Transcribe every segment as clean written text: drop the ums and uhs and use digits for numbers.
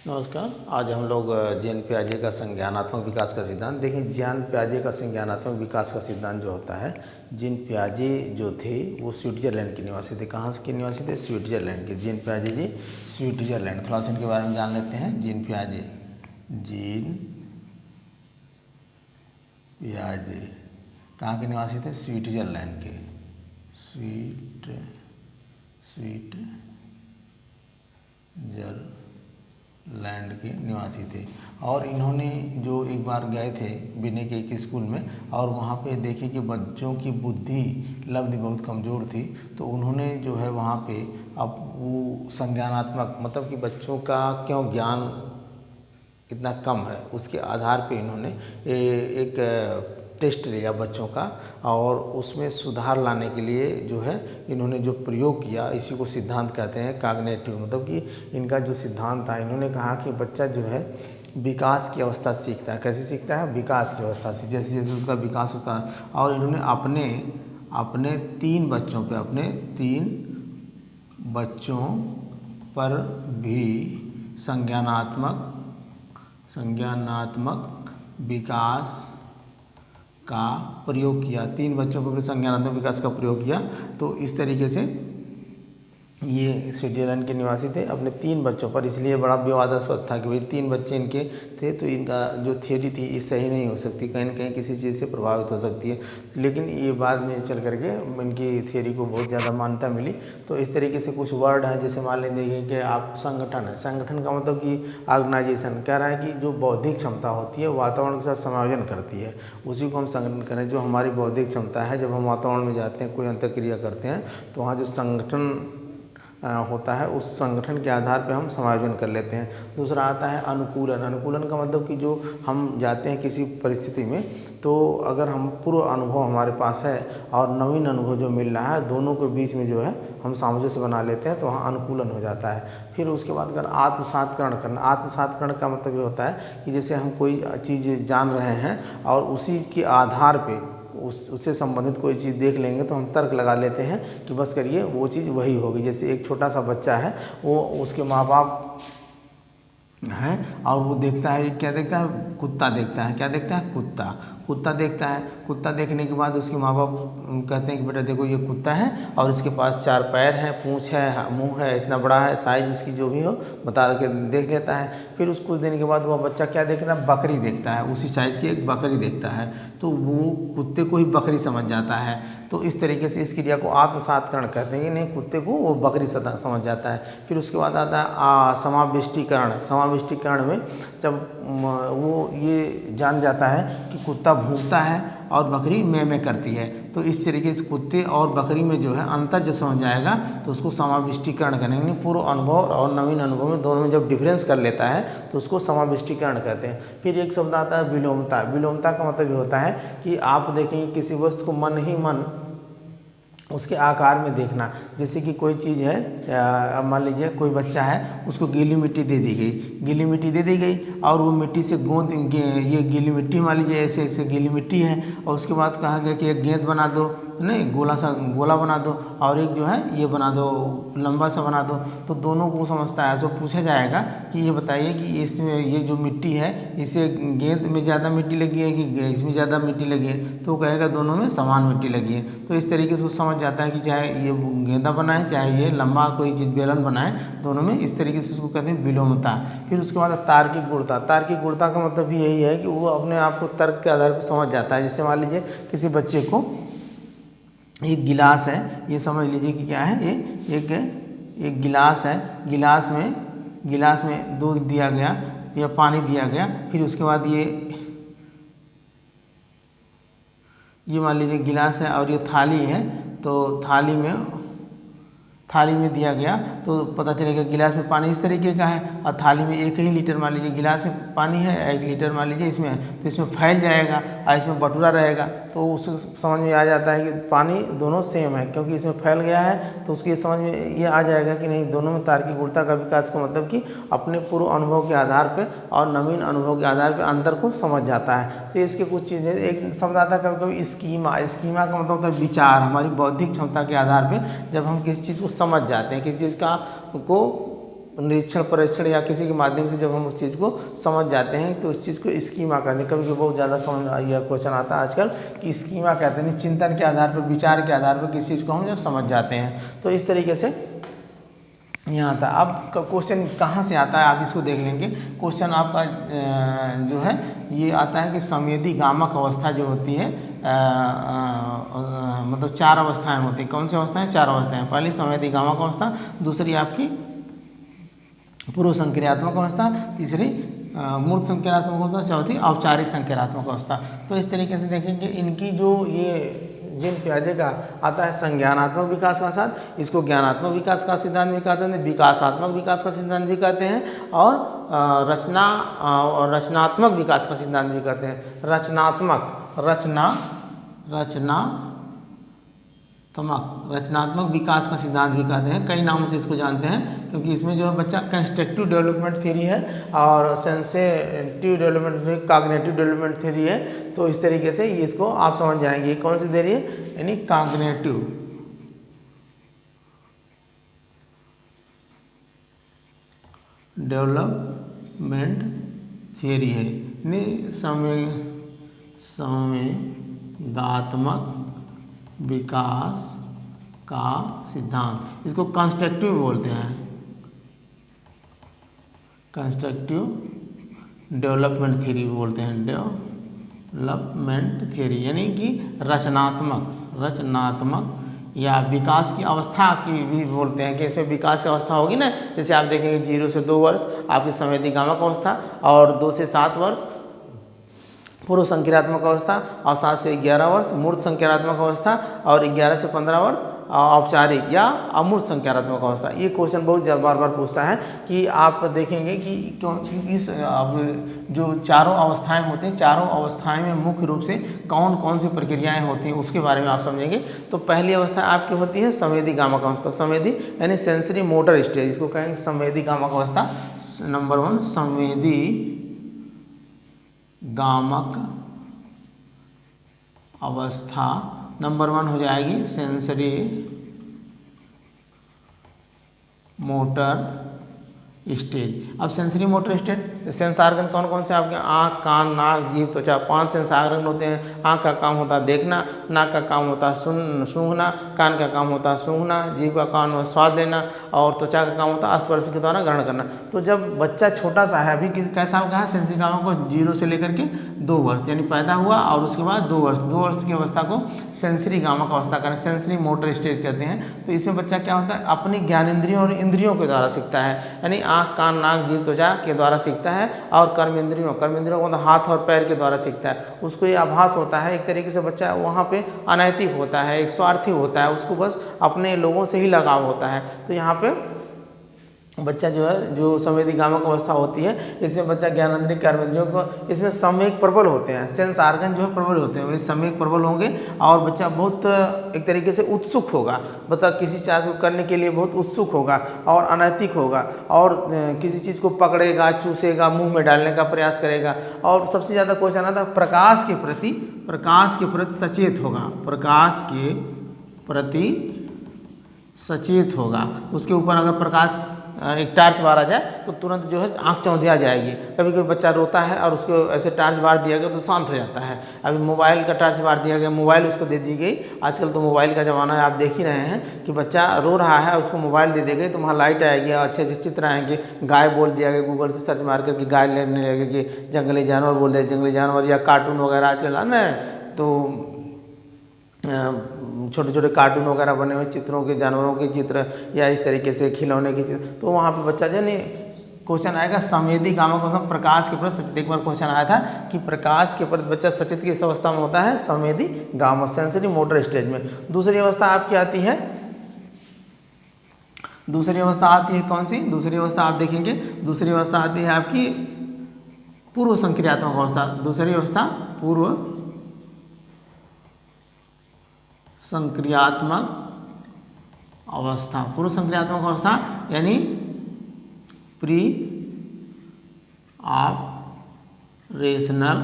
नमस्कार। आज हम लोग जीन पियाजे का संज्ञानात्मक विकास का सिद्धांत देखें। जीन पियाजे का संज्ञानात्मक विकास का सिद्धांत जो होता है, जीन पियाजे जो थे वो स्विट्जरलैंड के निवासी थे। कहाँ के निवासी थे? स्विट्जरलैंड के। जीन पियाजे जी स्विट्जरलैंड। थोड़ा सा इनके बारे में जान लेते हैं। जीन पियाजे कहाँ के निवासी थे? स्विट्जरलैंड के। स्विट्जरलैंड के निवासी थे। और इन्होंने जो एक बार गए थे बिने के एक स्कूल में, और वहाँ पे देखे कि बच्चों की बुद्धि लब्धि बहुत कमज़ोर थी। तो उन्होंने जो है वहाँ पे अब वो संज्ञानात्मक, मतलब कि बच्चों का क्यों ज्ञान इतना कम है, उसके आधार पे इन्होंने एक टेस्ट लिया बच्चों का, और उसमें सुधार लाने के लिए जो है इन्होंने जो प्रयोग किया, इसी को सिद्धांत कहते हैं कॉग्निटिव। मतलब कि इनका जो सिद्धांत था, इन्होंने कहा कि बच्चा जो है विकास की अवस्था सीखता है। कैसे सीखता है? विकास की अवस्था से, जैसे जैसे उसका विकास होता है। और इन्होंने अपने तीन बच्चों पर भी संज्ञानात्मक विकास का प्रयोग किया। तीन बच्चों पर भी संज्ञानात्मक विकास का प्रयोग किया। तो इस तरीके से ये स्विट्जरलैंड के निवासी थे अपने तीन बच्चों पर, इसलिए बड़ा विवादास्पद था कि भाई तीन बच्चे इनके थे, तो इनका जो थियोरी थी ये सही नहीं हो सकती, कहीं ना कहीं किसी चीज़ से प्रभावित हो सकती है। लेकिन ये बाद में चल करके इनकी थियोरी को बहुत ज़्यादा मान्यता मिली। तो इस तरीके से कुछ वर्ड हैं, जैसे मान लीजिए कि आप संगठन है। संगठन का मतलब कि ऑर्गेनाइजेशन कह रहा है कि जो बौद्धिक क्षमता होती है वातावरण के साथ समायोजन करती है, उसी को हम संगठन करें। जो हमारी बौद्धिक क्षमता है, जब हम वातावरण में जाते हैं, कोई अंतःक्रिया करते हैं, तो वहाँ जो संगठन होता है, उस संगठन के आधार पे हम समायोजन कर लेते हैं। दूसरा आता है अनुकूलन। अनुकूलन का मतलब कि जो हम जाते हैं किसी परिस्थिति में, तो अगर हम पूर्व अनुभव हमारे पास है और नवीन अनुभव जो मिल रहा है, दोनों के बीच में जो है हम सामंजस्य बना लेते हैं, तो वहाँ अनुकूलन हो जाता है। फिर उसके बाद अगर आत्मसात्करण करना। आत्मसात्करण का मतलब ये होता है कि जैसे हम कोई चीज़ जान रहे हैं और उसी के आधार पे उससे संबंधित कोई चीज़ देख लेंगे, तो हम तर्क लगा लेते हैं कि बस करिए वो चीज़ वही होगी। जैसे एक छोटा सा बच्चा है, वो उसके माँ बाप हैं और वो देखता है, क्या देखता है? कुत्ता देखता है। क्या देखता है? कुत्ता देखता है। कुत्ता देखने के बाद उसके माँ बाप कहते हैं कि बेटा देखो ये कुत्ता है और इसके पास चार पैर हैं, पूँछ है, मुंह है, इतना बड़ा है, साइज उसकी जो भी हो बता के देख लेता है। फिर उस कुछ दिन के बाद वह बच्चा क्या देख रहा है? बकरी देखता है। उसी साइज़ की एक बकरी देखता है, तो वो कुत्ते को ही बकरी समझ जाता है। तो इस तरीके से इस क्रिया को आत्मसात्करण कहते हैं कि नहीं, कुत्ते को वो बकरी समझ जाता है। फिर उसके बाद आता है समाविष्टीकरण। समाविष्टीकरण में जब वो ये जान जाता है कि कुत्ता भूंकता है और बकरी में करती है, तो इस तरीके से कुत्ते और बकरी में जो है अंतर जब समझ जाएगा, तो उसको समाविष्टीकरण करेंगे। पूर्व अनुभव और नवीन अनुभव में दोनों में जब डिफरेंस कर लेता है, तो उसको समाविष्टीकरण कहते हैं। फिर एक शब्द आता है विलोमता। विलोमता का मतलब ये होता है कि आप देखेंगे किसी वस्तु को मन ही मन उसके आकार में देखना। जैसे कि कोई चीज़ है, मान लीजिए कोई बच्चा है, उसको गीली मिट्टी दे दी गई और वो मिट्टी से ये गीली मिट्टी, मान लीजिए ऐसे ऐसे गीली मिट्टी है, और उसके बाद कहा गया कि एक गेंद बना दो, नहीं गोला बना दो, और एक जो है ये बना दो, लंबा सा बना दो। तो दोनों को समझता है। तो पूछा जाएगा कि ये बताइए कि इसमें ये जो मिट्टी है, इसे गेंद में ज़्यादा मिट्टी लगी है कि इसमें ज़्यादा मिट्टी लगी है? तो कहेगा दोनों में समान मिट्टी लगी है। तो इस तरीके से वो समझ जाता है कि चाहे ये गेंदा बनाए, चाहे ये लंबा कोई चीज़ बेलन बनाए, दोनों में इस तरीके से उसको कहते हैं विलोमता। फिर उसके बाद तार्किक गुणता। तार्किक गुणता का मतलब भी यही है कि वो अपने आप को तर्क के आधार पर समझ जाता है। जैसे मान लीजिए किसी बच्चे को एक गिलास है, ये समझ लीजिए कि क्या है, ये एक गिलास है, गिलास में दूध दिया गया या पानी दिया गया। फिर उसके बाद ये मान लीजिए गिलास है और ये थाली है, तो थाली में दिया गया, तो पता चलेगा गिलास में पानी इस तरीके का है, और थाली में 1 ही लीटर, मान लीजिए गिलास में पानी है 1 लीटर मान लीजिए इसमें है, तो इसमें फैल जाएगा और इसमें बटुरा रहेगा। तो उसको समझ में आ जाता है कि पानी दोनों सेम है, क्योंकि इसमें फैल गया है, तो उसको ये समझ में ये आ जाएगा कि नहीं, दोनों में तार्किक गुणता का विकास का मतलब कि अपने पूर्व अनुभव के आधार पर और नवीन अनुभव के आधार पर अंतर को समझ जाता है। तो इसके कुछ चीज़ें, एक शब्द आता है कभी कभी स्कीमा। स्कीमा का मतलब होता है विचार। हमारी बौद्धिक क्षमता के आधार पर जब हम किसी चीज़ को समझ जाते हैं, किसी चीज़ को निरीक्षण परीक्षण या किसी के माध्यम से जब हम उस चीज़ को समझ जाते हैं तो उस चीज़ को स्कीमा कहते हैं। कभी कभी बहुत ज़्यादा समझ यह क्वेश्चन आता है आजकल कि स्कीमा कहते हैं, चिंतन के आधार पर, विचार के आधार पर किसी चीज़ को हम जब समझ जाते हैं तो इस तरीके से यहाँ था। अब क्वेश्चन कहाँ से आता है आप इसको देख लेंगे। क्वेश्चन आपका जो है ये आता है कि संवेदी गामक अवस्था जो होती है मतलब 4 अवस्थाएं होती हैं। कौन सी अवस्थाएं? 4 अवस्थाएं। पहली संवेदी गामक अवस्था, दूसरी आपकी पूर्व संक्रियात्मक अवस्था, तीसरी मूर्त संक्रियात्मक अवस्था, चौथी औपचारिक संक्रियात्मक अवस्था। तो इस तरीके से देखेंगे इनकी जो ये जिन पियाजे का आता है संज्ञानात्मक विकास का साथ, इसको ज्ञानात्मक विकास का सिद्धांत भी कहते हैं, विकासात्मक विकास का सिद्धांत भी कहते हैं और रचनात्मक विकास का सिद्धांत भी कहते हैं। रचनात्मक विकास का सिद्धांत भी कहते हैं। कई नामों से इसको जानते हैं क्योंकि इसमें जो है बच्चा कंस्ट्रक्टिव डेवलपमेंट थ्योरी है और sensitive development, cognitive development theory है। तो इस तरीके से ये इसको आप समझ जाएंगे। कौन सी थ्योरी है? यानी कॉग्निटिव डेवलपमेंट थ्योरी है, यानी संवेगात्मक विकास का सिद्धांत। इसको कंस्ट्रक्टिव बोलते हैं, कंस्ट्रक्टिव डेवलपमेंट थ्योरी बोलते हैं, डेवलपमेंट थ्योरी यानी कि रचनात्मक या विकास की अवस्था की भी बोलते हैं कि इसमें विकास की अवस्था होगी ना। जैसे आप देखेंगे 0 से 2 वर्ष आपकी संवेदी गामक अवस्था और 2 से 7 वर्ष पूर्व संक्रियात्मक अवस्था और 7 से 11 वर्ष मूर्त संक्रियात्मक अवस्था और 11 से 15 वर्ष औपचारिक या अमूर्त संक्रियात्मक अवस्था। ये क्वेश्चन बहुत बार बार पूछता है कि आप देखेंगे कि इस जो चारों अवस्थाएं होती हैं, चारों अवस्थाएं में मुख्य रूप से कौन कौन सी प्रक्रियाएं होती हैं उसके बारे में आप समझेंगे। तो पहली अवस्था आपकी होती है संवेदी गामक अवस्था। संवेदी यानी सेंसरी मोटर स्टेज, इसको कहेंगे संवेदी गामक अवस्था। नंबर 1 संवेदी गामक अवस्था नंबर 1 हो जाएगी सेंसरी मोटर स्टेज। अब sensory motor stage, sense organ कौन कौन से आपके? आँख, कान, नाक, जीभ, त्वचा, 5 सेंस ऑर्गन होते हैं। आँख का काम होता है देखना, नाक का काम होता है सूंघना, कान का काम होता है सूंघना, जीभ का काम होता है स्वाद लेना और त्वचा का काम होता है स्पर्श के द्वारा ग्रहण करना। तो जब बच्चा छोटा सा है, अभी कैसा साल का है, सेंसरी गामक को 0 से लेकर के 2 वर्ष यानी पैदा हुआ और उसके बाद 2 वर्ष की अवस्था को सेंसरी गामक अवस्था करें, सेंसरी मोटर स्टेज कहते हैं। तो इसमें बच्चा क्या होता है? अपनी ज्ञानेंद्रियों और इंद्रियों के द्वारा सीखता है, यानी आँख, कान, नाक, जीभ, त्वचा के द्वारा सीखता है और कर्मेंद्रियों को मतलब हाथ और पैर के द्वारा सीखता है। उसको ये आभास होता है एक तरीके से बच्चा वहाँ पे अनैतिक होता है, एक स्वार्थी होता है, उसको बस अपने लोगों से ही लगाव होता है। तो यहाँ पे बच्चा जो है, जो संवेदी गामक अवस्था होती है, इसमें बच्चा ज्ञानेंद्रिय कर्मेंद्रियों को, इसमें सम्यक प्रबल होते हैं, सेंस ऑर्गन जो है प्रबल होते हैं, वे सम्यक प्रबल होंगे और बच्चा बहुत एक तरीके से उत्सुक होगा, मतलब किसी चीज़ को करने के लिए बहुत उत्सुक होगा और अनैतिक होगा और किसी चीज़ को पकड़ेगा, चूसेगा, मुंह में डालने का प्रयास करेगा। और सबसे ज़्यादा क्वेश्चन आता है प्रकाश के प्रति सचेत होगा, प्रकाश के प्रति सचेत होगा। उसके ऊपर अगर प्रकाश एक टार्च बार आ जाए तो तुरंत जो है आँख चौंधिया जाएगी। कभी कभी बच्चा रोता है और उसको ऐसे टार्च बार दिया गया तो शांत हो जाता है। अभी मोबाइल का टार्च बार दिया गया, मोबाइल उसको दे दी गई, आजकल तो मोबाइल का ज़माना है, आप देख ही रहे हैं कि बच्चा रो रहा है, उसको मोबाइल दे दी गई तो वहाँ लाइट आएगी, अच्छे अच्छे चित्र आएंगे, गाय बोल दिया गया, गूगल से सर्च मार करके गाय लेने लगेगी, जंगली जानवर बोल दिया, जंगली जानवर, या कार्टून वगैरह आजकल है ना, तो छोटे छोटे कार्टून वगैरह बने हुए चित्रों के, जानवरों के चित्र या इस तरीके से खिलौने के चित्र, तो वहाँ पे बच्चा जो नहीं क्वेश्चन आएगा संवेदी गामक मतलब प्रकाश के प्रति सचेत। एक बार क्वेश्चन आया था कि प्रकाश के प्रति बच्चा सचेत किस अवस्था में होता है? संवेदी गामक सेंसरी मोटर स्टेज में। दूसरी अवस्था आपकी आती है, दूसरी अवस्था आती है कौन सी? दूसरी अवस्था आप देखेंगे, दूसरी अवस्था आती है आपकी पूर्व संक्रियात्मक अवस्था। दूसरी अवस्था पूर्व संक्रियात्मक अवस्था। पूर्व संक्रियात्मक अवस्था यानी प्री ऑपरेशनल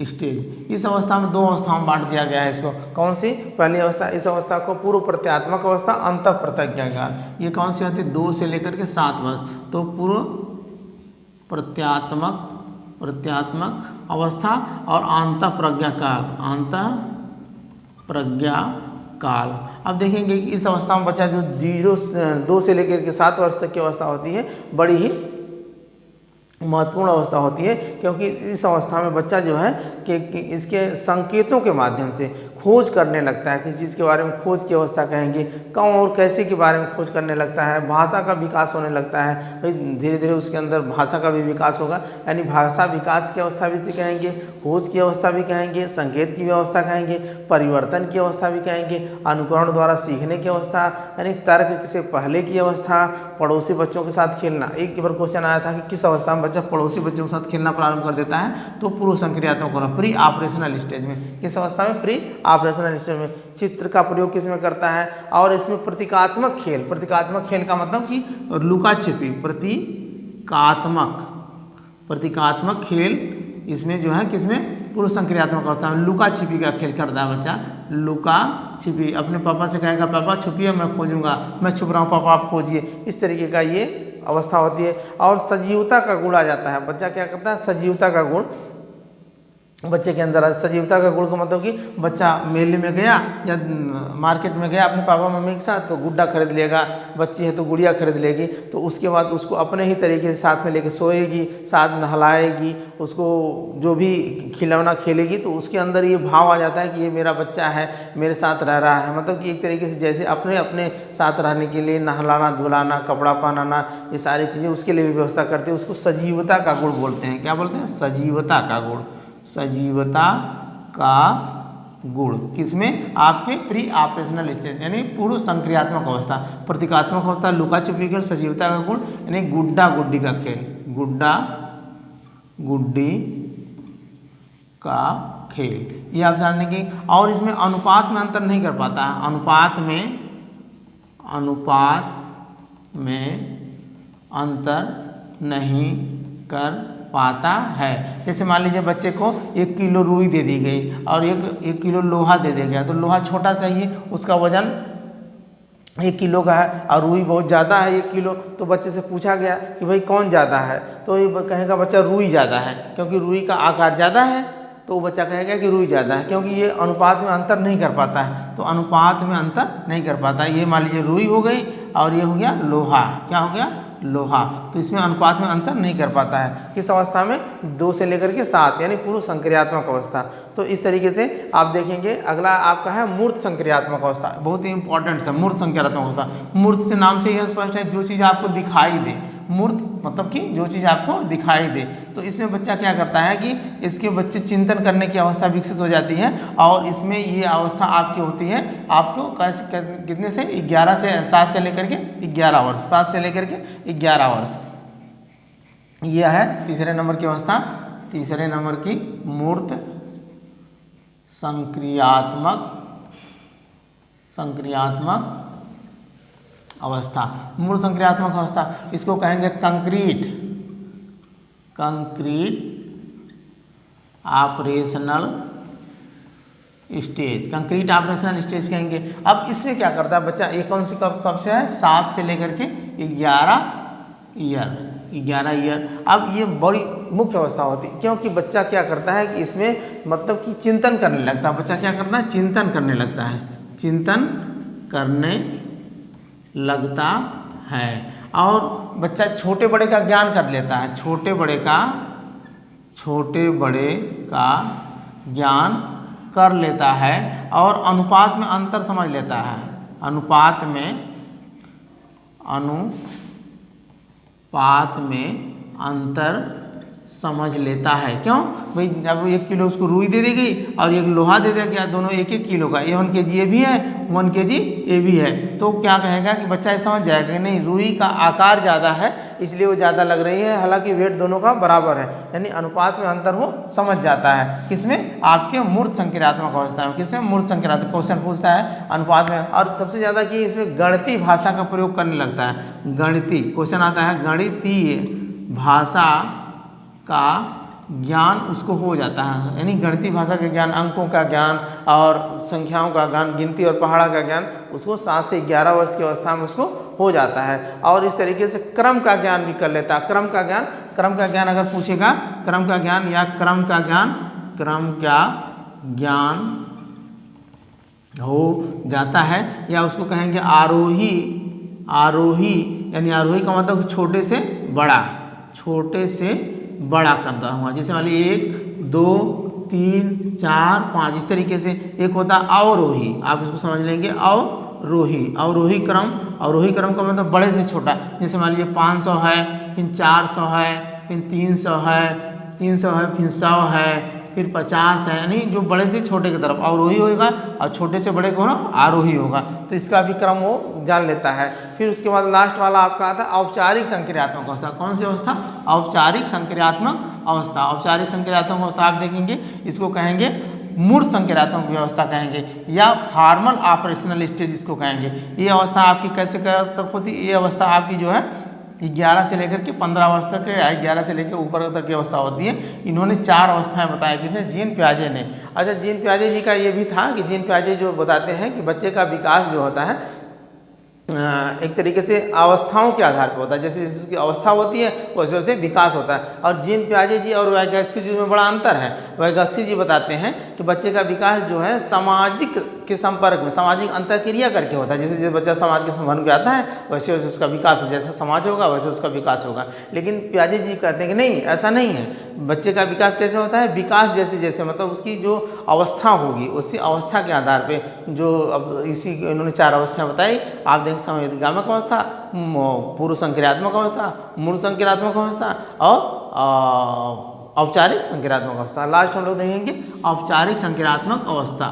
स्टेज। इस अवस्था में 2 अवस्थाओं में बांट दिया गया है इसको। कौन सी? पहली अवस्था, इस अवस्था को पूर्व प्रत्यात्मक अवस्था, अंत प्रत्यज्ञा काल। ये कौन सी होती है? 2 से लेकर के 7 वर्ष। तो पूर्व प्रत्यात्मक अवस्था और अंत प्रज्ञा काल, अंत प्रज्ञा काल। अब देखेंगे कि इस अवस्था में बच्चा जो 2 से लेकर के 7 वर्ष तक की अवस्था होती है, बड़ी ही महत्वपूर्ण अवस्था होती है, क्योंकि इस अवस्था में बच्चा जो है कि इसके संकेतों के माध्यम से खोज करने लगता है। किसी चीज़ के बारे में खोज की अवस्था कहेंगे, कौन और कैसे के बारे में खोज करने लगता है। भाषा का विकास होने लगता है, भाई धीरे धीरे उसके अंदर भाषा का भी विकास होगा, यानी भाषा विकास की अवस्था भी इसे कहेंगे, खोज की अवस्था भी कहेंगे, संकेत की अवस्था कहेंगे, परिवर्तन की अवस्था भी कहेंगे, अनुकरण द्वारा सीखने की अवस्था, यानी तर्क से पहले की अवस्था, पड़ोसी बच्चों के साथ खेलना। एक बार क्वेश्चन आया था कि किस अवस्था में बच्चा पड़ोसी बच्चों के साथ खेलना प्रारंभ कर देता है? तो पूर्व संक्रियात्मक होना, प्री ऑपरेशनल स्टेज में। किस अवस्था में? प्री ऑपरेशनल स्टेज में। चित्र का प्रयोग किसमें करता है? और इसमें प्रतीकात्मक खेल, प्रतीकात्मक खेल का मतलब कि लुका छिपी, प्रतीकात्मक खेल इसमें जो है किसमें? पूर्व संक्रियात्मक अवस्था में लुका छिपी का खेल करता है बच्चा। लुका छिपी, अपने पापा से कहेगा पापा छुपिए मैं खोजूंगा, मैं छुप रहा हूँ पापा आप खोजिए, इस तरीके का ये अवस्था होती है। और सजीवता का गुण आ जाता है। बच्चा क्या करता है? सजीवता का गुण बच्चे के अंदर। सजीवता का गुण का मतलब कि बच्चा मेले में गया या मार्केट में गया अपने पापा मम्मी के साथ, तो गुड्डा खरीद लेगा, बच्ची है तो गुड़िया खरीद लेगी, तो उसके बाद उसको अपने ही तरीके से साथ में लेके सोएगी, साथ नहलाएगी, उसको जो भी खिलौना खेलेगी, तो उसके अंदर ये भाव आ जाता है कि ये मेरा बच्चा है, मेरे साथ रह रहा है। मतलब कि एक तरीके से जैसे अपने अपने साथ रहने के लिए नहलाना धुलाना कपड़ा पहनाना ये सारी चीज़ें उसके लिए भी व्यवस्था करते हैं। उसको सजीवता का गुण बोलते हैं। क्या बोलते हैं? सजीवता का गुण। सजीवता का गुण किसमें? आपके प्री ऑपरेशनल स्टेज यानी पूर्व संक्रियात्मक अवस्था। प्रतीकात्मक अवस्था लुका छुपी खेल, सजीवता का गुण यानी गुड्डा गुड्डी का खेल, गुड्डा गुड्डी का खेल, ये आप जान लेंगे। और इसमें अनुपात में अंतर नहीं कर पाता है, अनुपात में अंतर नहीं कर पाता है। जैसे मान लीजिए बच्चे को 1 किलो रुई दे दी गई और 1 किलो लोहा दे दिया गया, तो लोहा छोटा सा ही उसका वजन 1 किलो का है और रुई बहुत ज़्यादा है 1 किलो, तो बच्चे से पूछा गया कि भाई कौन ज़्यादा है, तो ये कहेगा बच्चा रुई ज़्यादा है, क्योंकि रुई का आकार ज़्यादा है, तो बच्चा कहेगा कि रुई ज़्यादा है, क्योंकि ये अनुपात में अंतर नहीं कर पाता है। तो अनुपात में अंतर नहीं कर पाता, ये मान लीजिए रुई हो गई और ये हो गया लोहा। क्या हो गया? लोहा। तो इसमें अनुपात में अंतर नहीं कर पाता है। किस अवस्था में? 2 से लेकर के 7 यानी पूर्व संक्रियात्मक अवस्था। तो इस तरीके से आप देखेंगे। अगला आपका है मूर्त संक्रियात्मक अवस्था, बहुत ही इंपॉर्टेंट है मूर्त संक्रियात्मक अवस्था। मूर्त से नाम से यह स्पष्ट है जो चीज़ आपको दिखाई दे। मूर्त मतलब कि जो चीज़ आपको दिखाई दे। तो इसमें बच्चा क्या करता है कि इसके बच्चे चिंतन करने की अवस्था विकसित हो जाती है और इसमें ये अवस्था आपकी होती है आपको कितने से 11 से 7 से लेकर के 11 वर्ष, 7 से लेकर के 11 वर्ष। यह है तीसरे नंबर की अवस्था, तीसरे नंबर की मूर्त संक्रियात्मक अवस्था। मूल संक्रियात्मक अवस्था इसको कहेंगे concrete operational stage, concrete operational stage कहेंगे। अब इसमें क्या करता है बच्चा? ये कौन सी कब से है? 7 से लेकर के 11 ईयर। अब ये बड़ी मुख्य अवस्था होती है, क्योंकि बच्चा क्या करता है कि इसमें मतलब कि चिंतन करने लगता है। बच्चा क्या करता है? चिंतन करने लगता है, चिंतन करने लगता है और बच्चा छोटे बड़े का ज्ञान कर लेता है, छोटे बड़े का ज्ञान कर लेता है और अनुपात में अंतर समझ लेता है, अनुपात में अंतर समझ लेता है। क्यों भाई? जब 1 किलो उसको रुई दे दी गई और 1 लोहा दे दिया गया, दोनों 1-1 किलो का, 1 kg ये भी है 1 kg ये भी है, तो क्या कहेगा कि बच्चा ये समझ जाएगा कि नहीं रुई का आकार ज़्यादा है इसलिए वो ज़्यादा लग रही है, हालांकि वेट दोनों का बराबर है, यानी अनुपात में अंतर वो समझ जाता है। किसमें? आपके मूर्त संक्रियात्मक अवस्था में। किसमें? मूर्त संक्रियात्मक। क्वेश्चन पूछता है अनुपात में। और सबसे ज़्यादा कि इसमें गणितीय भाषा का प्रयोग करने लगता है। गणितीय क्वेश्चन आता है, गणितीय भाषा का ज्ञान उसको हो जाता है, यानी गणितीय भाषा का ज्ञान, अंकों का ज्ञान और संख्याओं का ज्ञान, गिनती और पहाड़ा का ज्ञान उसको 7 से 11 वर्ष की अवस्था में उसको हो जाता है। और इस तरीके से क्रम का ज्ञान भी कर लेता है। क्रम का ज्ञान अगर पूछेगा, क्रम का ज्ञान या क्रम का ज्ञान हो जाता है, या उसको कहेंगे आरोही यानी आरोही का मतलब छोटे से बड़ा करता हुआ। जैसे मान लीजिए 1 2 3 4 5 इस तरीके से। एक होता है अवरोही, आप इसको समझ लेंगे अवरोही क्रम का मतलब बड़े से छोटा। जैसे मान लीजिए 500 है, फिर 400 है, फिर 300 है, फिर 100 है, फिर 50 है, यानी जो बड़े से छोटे की तरफ अवरोही होगा और छोटे से बड़े को ना आरोही होगा। तो इसका भी क्रम वो जान लेता है। फिर उसके बाद लास्ट वाला आपका आता है औपचारिक संक्रियात्मक अवस्था। कौन सी अवस्था? औपचारिक संक्रियात्मक अवस्था। औपचारिक संक्रियात्मक अवस्था आप देखेंगे, इसको कहेंगे मूर्त संक्रियात्मक व्यवस्था कहेंगे, या फॉर्मल ऑपरेशनल स्टेज इसको कहेंगे। ये अवस्था आपकी कैसे तक होती है? ये अवस्था आपकी जो है 11 से लेकर के 15 वर्ष तक या 11 से लेकर ऊपर तक की अवस्था होती है। इन्होंने 4 अवस्थाएं बताई, किसने? जीन पियाजे ने। अच्छा, जीन पियाजे जी का ये भी था कि जीन पियाजे जो बताते हैं कि बच्चे का विकास जो होता है एक तरीके से अवस्थाओं के आधार पर होता है। जैसे जैसे उसकी अवस्था होती है वैसे वैसे विकास होता है। और जीन पियाजे जी और वैगस्की जी में बड़ा अंतर है। वैगस्की जी बताते हैं कि बच्चे का विकास जो है सामाजिक के संपर्क में, सामाजिक अंतरक्रिया करके होता है। जैसे जैसे बच्चा समाज के संबंध में आता है वैसे वैसे उसका विकास, जैसा समाज होगा वैसे उसका विकास होगा। लेकिन पियाजे जी कहते हैं कि नहीं, ऐसा नहीं है। बच्चे का विकास कैसे होता है? विकास जैसे जैसे मतलब उसकी जो अवस्था होगी उसी अवस्था के आधार पर जो, अब इसी इन्होंने 4 अवस्थाएं बताई। आप देख संवेदनात्मक अवस्था, पूर्व संक्रियात्मक अवस्था, मूर्त संक्रियात्मक अवस्था और औपचारिक संक्रियात्मक अवस्था। लास्ट हम लोग देखेंगे औपचारिक संक्रियात्मक अवस्था।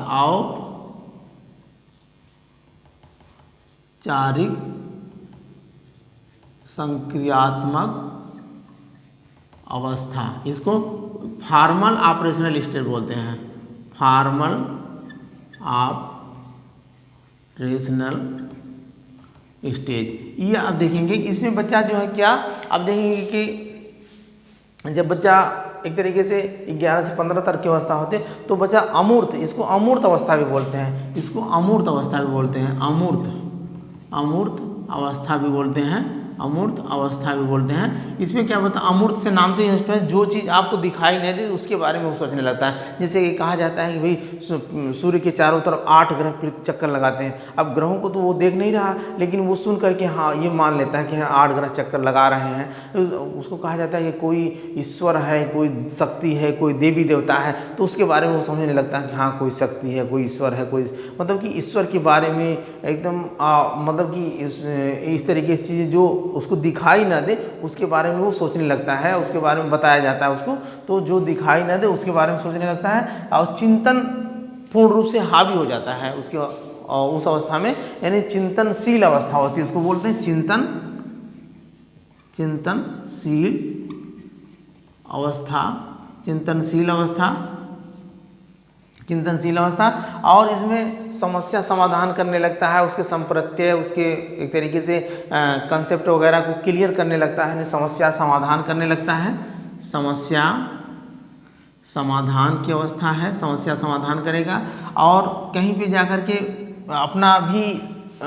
औपचारिक संक्रियात्मक अवस्था, इसको फॉर्मल ऑपरेशनल स्टेज बोलते हैं। Formal operational stage. ये आप देखेंगे इसमें बच्चा जो है क्या, आप देखेंगे कि जब बच्चा एक तरीके से 11 से 15 तक की अवस्था होते हैं तो बच्चा अमूर्त, इसको अमूर्त अवस्था भी बोलते हैं। अमूर्त अवस्था भी बोलते हैं। अमूर्त अवस्था भी बोलते हैं। इसमें क्या होता है? अमूर्त से नाम से ही जो चीज़ आपको दिखाई नहीं दे उसके बारे में वो सोचने लगता है। जैसे कि कहा जाता है कि भाई सूर्य के चारों तरफ 8 ग्रह चक्कर लगाते हैं। अब ग्रहों को तो वो देख नहीं रहा, लेकिन वो सुन करके हाँ ये मान लेता है कि हाँ 8 ग्रह चक्कर लगा रहे हैं। उसको कहा जाता है कि कोई ईश्वर है, कोई शक्ति है, कोई देवी देवता है, तो उसके बारे में वो समझने लगता है कि हाँ कोई शक्ति है, कोई ईश्वर है, कोई मतलब कि ईश्वर के बारे में एकदम मतलब कि इस तरीके की चीज़ें जो उसको दिखाई ना दे उसके बारे में वो सोचने लगता है। उसके बारे में बताया जाता है उसको, तो जो दिखाई ना दे उसके बारे में सोचने लगता है और चिंतन पूर्ण रूप से हावी हो जाता है उसके उस अवस्था में, यानी चिंतनशील अवस्था होती है। उसको बोलते हैं चिंतनशील अवस्था। और इसमें समस्या समाधान करने लगता है, उसके संप्रत्यय, उसके एक तरीके से कंसेप्ट वगैरह को क्लियर करने लगता है, समस्या समाधान करने लगता है। समस्या समाधान की अवस्था है, समस्या समाधान करेगा और कहीं पे जाकर के अपना भी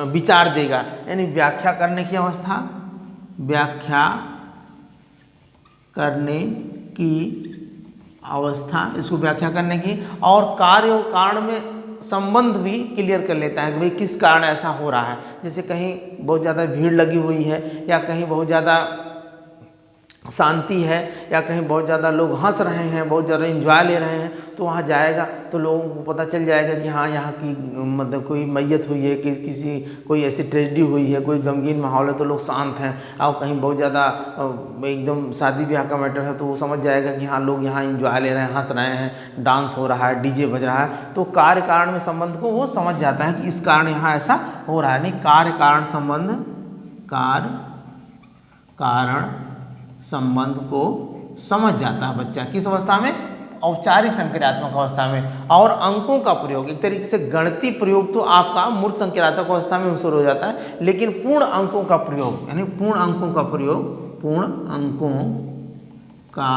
विचार देगा, यानी व्याख्या करने की अवस्था, इसको व्याख्या करने की। और कार्य और कारण में संबंध भी क्लियर कर लेता है कि भाई किस कारण ऐसा हो रहा है। जैसे कहीं बहुत ज़्यादा भीड़ लगी हुई है, या कहीं बहुत ज़्यादा शांति है, या कहीं बहुत ज़्यादा लोग हंस रहे हैं, बहुत ज़्यादा एंजॉय ले रहे हैं, तो वहाँ जाएगा तो लोगों को पता चल जाएगा कि हाँ यहाँ की मतलब कोई मैयत हुई है, कोई ऐसी ट्रेजेडी हुई है, कोई गमगीन माहौल है तो लोग शांत हैं। और कहीं बहुत ज़्यादा एकदम शादी ब्याह का मैटर है तो वो समझ जाएगा कि हाँ लोग यहाँ एंजॉय ले रहे हैं, हंस रहे हैं, डांस हो रहा है, डीजे बज रहा है। तो कार्य कारण में संबंध को वो समझ जाता है कि इस कारण यहाँ ऐसा हो रहा है। नहीं, कार्य कारण संबंध को समझ जाता है बच्चा। किस अवस्था में? औपचारिक संक्रियात्मक अवस्था में। और अंकों का प्रयोग, एक तरीके से गणितीय प्रयोग तो आपका मूर्त संक्रियात्मक अवस्था में शुरू हो जाता है, लेकिन पूर्ण अंकों का प्रयोग, यानी पूर्ण अंकों का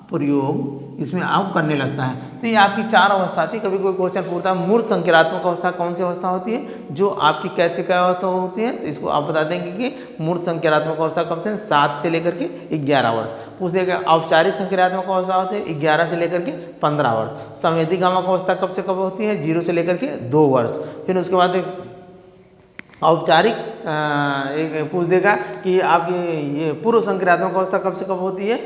प्रयोग इसमें आप करने लगता है। तो ये आपकी 4 अवस्था थी। कभी कोई क्वेश्चन पूछता है मूर्त संख्यात्मक अवस्था कौन सी अवस्था होती है, जो आपकी कैसे क्या अवस्था होती है, तो इसको आप बता देंगे कि मूर्त संख्यात्मक अवस्था कब से 7 से लेकर के 11 वर्ष। पूछ देगा औपचारिक संख्यात्मक अवस्था होती है 11 से लेकर के 15 वर्ष। संवेदीगामक अवस्था कब से कब होती है, 0 से लेकर के 2 वर्ष। फिर उसके बाद औपचारिक पूछ देगा कि आपकी ये पूर्व संक्रियात्मक अवस्था कब से कब होती है,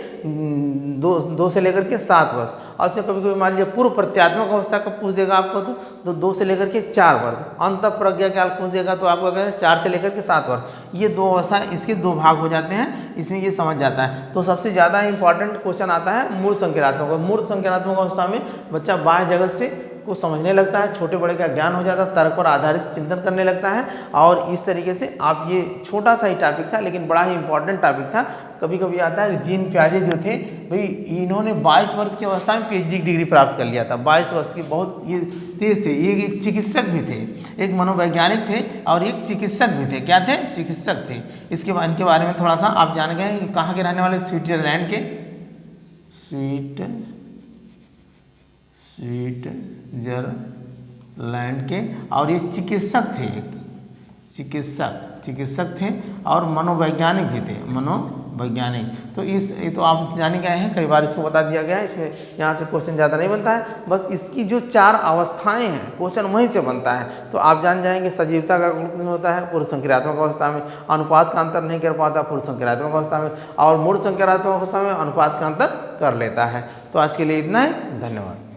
2 से लेकर के 7 वर्ष। और उससे कभी कभी मान लीजिए पूर्व प्रत्यात्मक अवस्था कब पूछ देगा आपको, तो 2 से लेकर के 4 वर्ष। अंत प्रज्ञा काल पूछ देगा तो आपको कहते हैं 4 से लेकर के 7 वर्ष। ये 2 अवस्था, इसके 2 भाग हो जाते हैं, इसमें ये समझ जाता है। तो सबसे ज़्यादा इंपॉर्टेंट क्वेश्चन आता है मूर्त संक्रियात्मक। मूर्त संक्रियात्मक अवस्था में बच्चा बाह्य जगत से को समझने लगता है, छोटे बड़े का ज्ञान हो जाता है, तर्क पर आधारित चिंतन करने लगता है। और इस तरीके से आप, ये छोटा सा ही टॉपिक था लेकिन बड़ा ही इंपॉर्टेंट टॉपिक था। कभी कभी आता है जीन प्याजे जो थे भाई, इन्होंने 22 वर्ष की अवस्था में PhD की डिग्री प्राप्त कर लिया था। 22 वर्ष की, बहुत ये तेज थे। ये एक चिकित्सक भी थे, एक मनोवैज्ञानिक थे और एक चिकित्सक भी थे। क्या थे? चिकित्सक थे। इनके बारे में थोड़ा सा आप जान गए। कहाँ के रहने वाले? स्विट्जरलैंड के, स्विट्जरलैंड के। और ये चिकित्सक थे, एक चिकित्सक थे और मनोवैज्ञानिक भी थे, मनोवैज्ञानिक। तो ये तो आप जाने गए हैं, कई बार इसको बता दिया गया है। इसमें यहाँ से क्वेश्चन ज़्यादा नहीं बनता है, बस इसकी जो 4 अवस्थाएं हैं क्वेश्चन वहीं से बनता है। तो आप जान जाएंगे सजीवता का गुण होता है पूर्व संक्रियात्मक अवस्था में, अनुपात का अंतर नहीं कर पाता पूर्व संक्रियात्मक अवस्था में, और मूर्त संक्रियात्मक अवस्था में अनुपात का अंतर कर लेता है। तो आज के लिए इतना है, धन्यवाद।